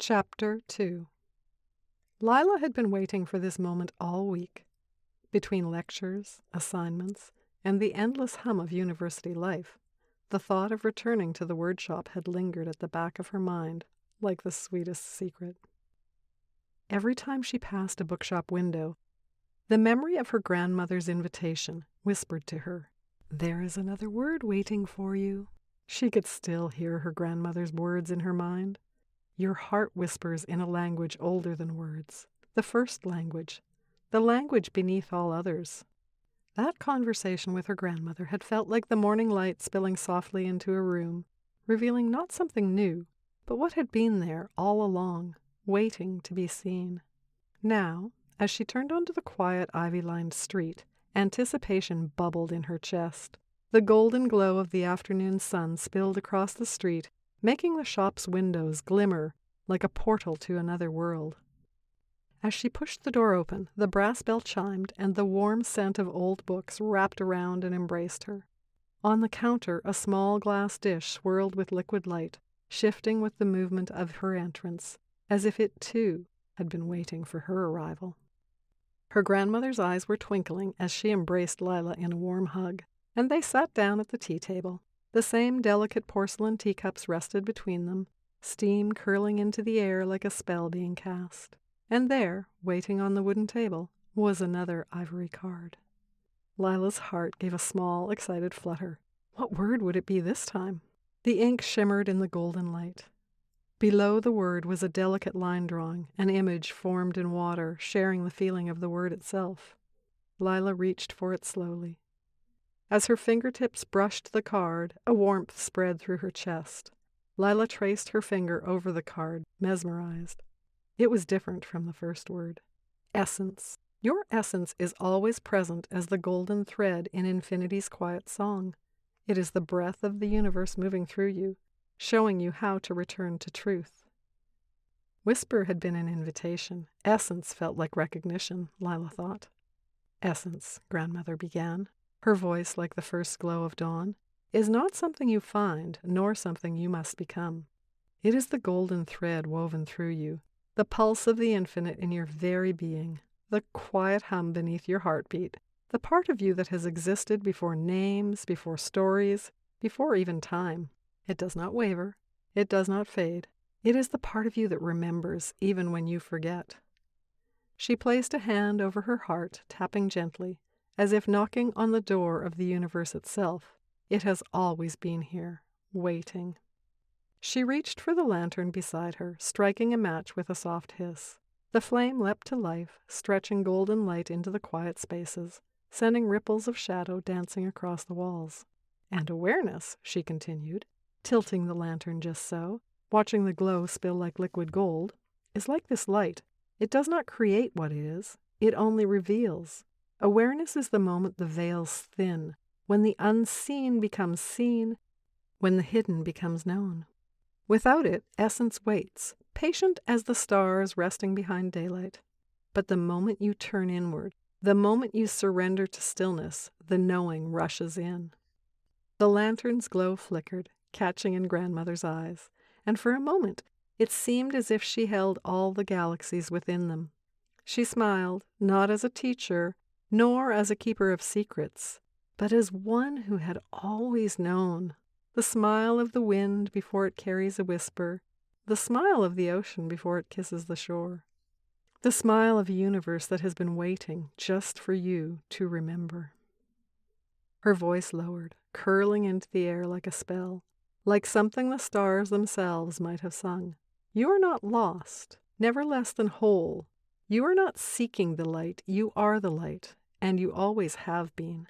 Chapter 2. Lila had been waiting for this moment all week. Between lectures, assignments, and the endless hum of university life, the thought of returning to the Word Shop had lingered at the back of her mind like the sweetest secret. Every time she passed a bookshop window, the memory of her grandmother's invitation whispered to her, "There is another word waiting for you." She could still hear her grandmother's words in her mind. Your heart whispers in a language older than words, the first language, the language beneath all others. That conversation with her grandmother had felt like the morning light spilling softly into a room, revealing not something new, but what had been there all along, waiting to be seen. Now, as she turned onto the quiet ivy-lined street, anticipation bubbled in her chest. The golden glow of the afternoon sun spilled across the street, making the shop's windows glimmer like a portal to another world. As she pushed the door open, the brass bell chimed, and the warm scent of old books wrapped around and embraced her. On the counter, a small glass dish swirled with liquid light, shifting with the movement of her entrance, as if it, too, had been waiting for her arrival. Her grandmother's eyes were twinkling as she embraced Lila in a warm hug, and they sat down at the tea table. The same delicate porcelain teacups rested between them, steam curling into the air like a spell being cast. And there, waiting on the wooden table, was another ivory card. Lila's heart gave a small, excited flutter. What word would it be this time? The ink shimmered in the golden light. Below the word was a delicate line drawing, an image formed in water, sharing the feeling of the word itself. Lila reached for it slowly. As her fingertips brushed the card, a warmth spread through her chest. Lila traced her finger over the card, mesmerized. It was different from the first word. Essence. Your essence is always present as the golden thread in infinity's quiet song. It is the breath of the universe moving through you, showing you how to return to truth. Whisper had been an invitation. Essence felt like recognition, Lila thought. Essence, grandmother began, her voice like the first glow of dawn, is not something you find, nor something you must become. It is the golden thread woven through you, the pulse of the infinite in your very being, the quiet hum beneath your heartbeat, the part of you that has existed before names, before stories, before even time. It does not waver. It does not fade. It is the part of you that remembers even when you forget. She placed a hand over her heart, tapping gently, as if knocking on the door of the universe itself. It has always been here, waiting. She reached for the lantern beside her, striking a match with a soft hiss. The flame leapt to life, stretching golden light into the quiet spaces, sending ripples of shadow dancing across the walls. And awareness, she continued, tilting the lantern just so, watching the glow spill like liquid gold, is like this light. It does not create what is, it only reveals. Awareness is the moment the veils thin, when the unseen becomes seen, when the hidden becomes known. Without it, essence waits, patient as the stars resting behind daylight. But the moment you turn inward, the moment you surrender to stillness, the knowing rushes in. The lantern's glow flickered, catching in grandmother's eyes, and for a moment it seemed as if she held all the galaxies within them. She smiled, not as a teacher, nor as a keeper of secrets, but as one who had always known. The smile of the wind before it carries a whisper, the smile of the ocean before it kisses the shore, the smile of a universe that has been waiting just for you to remember. Her voice lowered, curling into the air like a spell, like something the stars themselves might have sung. You are not lost, never less than whole. You are not seeking the light, you are the light, and you always have been.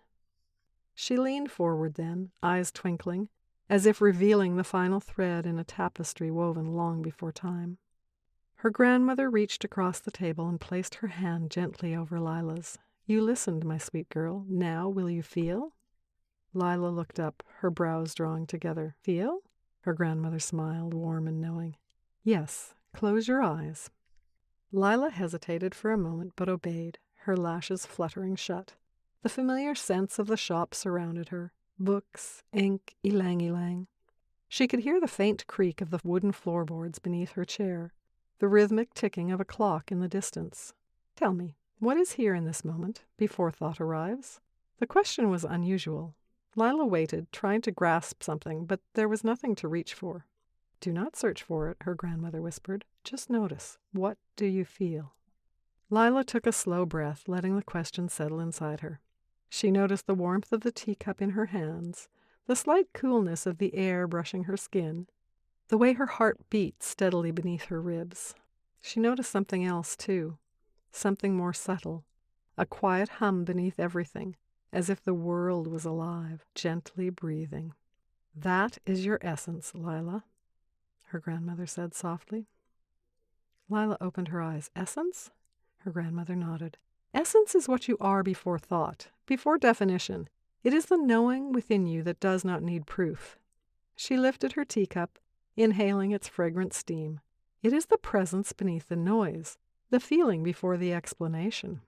She leaned forward then, eyes twinkling, as if revealing the final thread in a tapestry woven long before time. Her grandmother reached across the table and placed her hand gently over Lila's. You listened, my sweet girl. Now will you feel? Lila looked up, her brows drawing together. Feel? Her grandmother smiled, warm and knowing. Yes, close your eyes. Lila hesitated for a moment, but obeyed, her lashes fluttering shut. The familiar scents of the shop surrounded her. Books, ink, ylang-ylang. She could hear the faint creak of the wooden floorboards beneath her chair. the rhythmic ticking of a clock in the distance. Tell me, what is here in this moment, before thought arrives? The question was unusual. Lila waited, trying to grasp something, but there was nothing to reach for. Do not search for it, her grandmother whispered. Just notice. What do you feel? Lila took a slow breath, letting the question settle inside her. She noticed the warmth of the teacup in her hands, the slight coolness of the air brushing her skin, the way her heart beat steadily beneath her ribs. She noticed something else, too, something more subtle, a quiet hum beneath everything, as if the world was alive, gently breathing. That is your essence, Lila, her grandmother said softly. Lila opened her eyes. Essence? Her grandmother nodded. Essence is what you are before thought, before definition. It is the knowing within you that does not need proof. She lifted her teacup, inhaling its fragrant steam. It is the presence beneath the noise, the feeling before the explanation.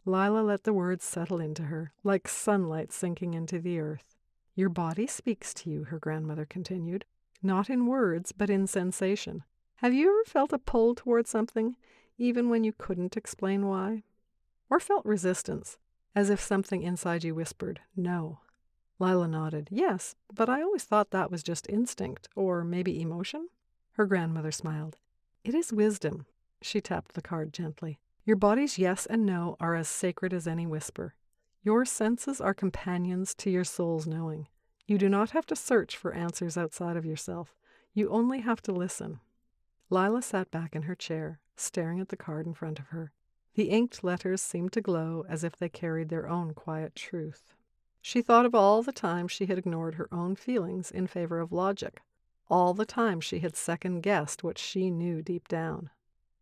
Lila let the words settle into her, like sunlight sinking into the earth. Your body speaks to you, her grandmother continued, not in words, but in sensation. Have you ever felt a pull toward something, even when you couldn't explain why? Or felt resistance, as if something inside you whispered, no? Lila nodded. Yes, but I always thought that was just instinct, or maybe emotion. Her grandmother smiled. It is wisdom. She tapped the card gently. Your body's yes and no are as sacred as any whisper. Your senses are companions to your soul's knowing. You do not have to search for answers outside of yourself. You only have to listen. Lila sat back in her chair, staring at the card in front of her. The inked letters seemed to glow as if they carried their own quiet truth. She thought of all the times she had ignored her own feelings in favor of logic, all the times she had second-guessed what she knew deep down.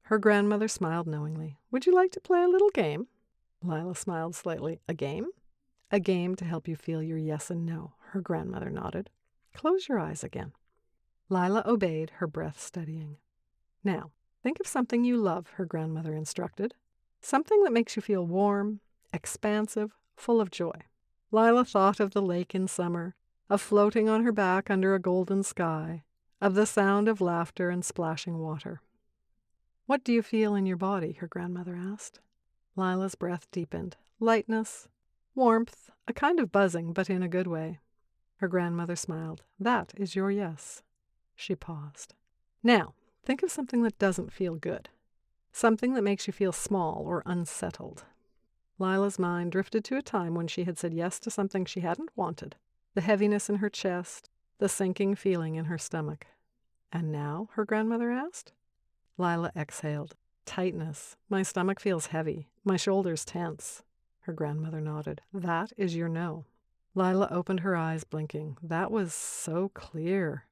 Her grandmother smiled knowingly. Would you like to play a little game? Lila smiled slightly. A game? A game to help you feel your yes and no, her grandmother nodded. Close your eyes again. Lila obeyed, her breath steadying. Now, think of something you love, her grandmother instructed. Something that makes you feel warm, expansive, full of joy. Lila thought of the lake in summer, of floating on her back under a golden sky, of the sound of laughter and splashing water. What do you feel in your body? Her grandmother asked. Lila's breath deepened. Lightness, warmth, a kind of buzzing, but in a good way. Her grandmother smiled. That is your yes. She paused. Now, think of something that doesn't feel good. Something that makes you feel small or unsettled. Lila's mind drifted to a time when she had said yes to something she hadn't wanted. The heaviness in her chest, the sinking feeling in her stomach. And now? Her grandmother asked. Lila exhaled. Tightness. My stomach feels heavy. My shoulders tense. Her grandmother nodded. That is your no. Lila opened her eyes, blinking. That was so clear.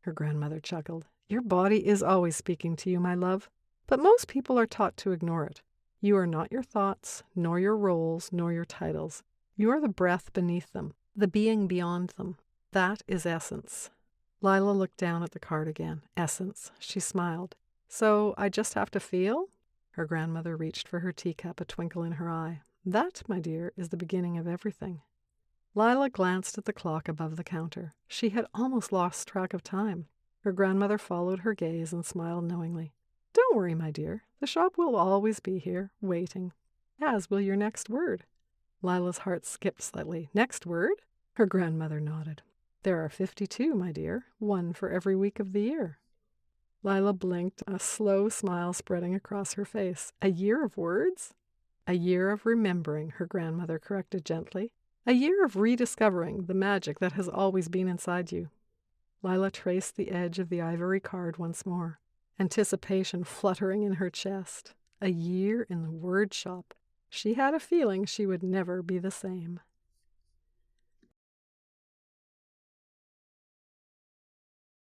Her grandmother chuckled. Your body is always speaking to you, my love. But most people are taught to ignore it. You are not your thoughts, nor your roles, nor your titles. You are the breath beneath them, the being beyond them. That is essence. Lila looked down at the card again. Essence. She smiled. So I just have to feel? Her grandmother reached for her teacup, a twinkle in her eye. That, my dear, is the beginning of everything. Lila glanced at the clock above the counter. She had almost lost track of time. Her grandmother followed her gaze and smiled knowingly. Don't worry, my dear. The shop will always be here, waiting. As will your next word. Lila's heart skipped slightly. Next word? Her grandmother nodded. There are 52, my dear, one for every week of the year. Lila blinked, a slow smile spreading across her face. A year of words? A year of remembering, her grandmother corrected gently. A year of rediscovering the magic that has always been inside you. Lila traced the edge of the ivory card once more, anticipation fluttering in her chest. A year in the Word Shop. She had a feeling she would never be the same.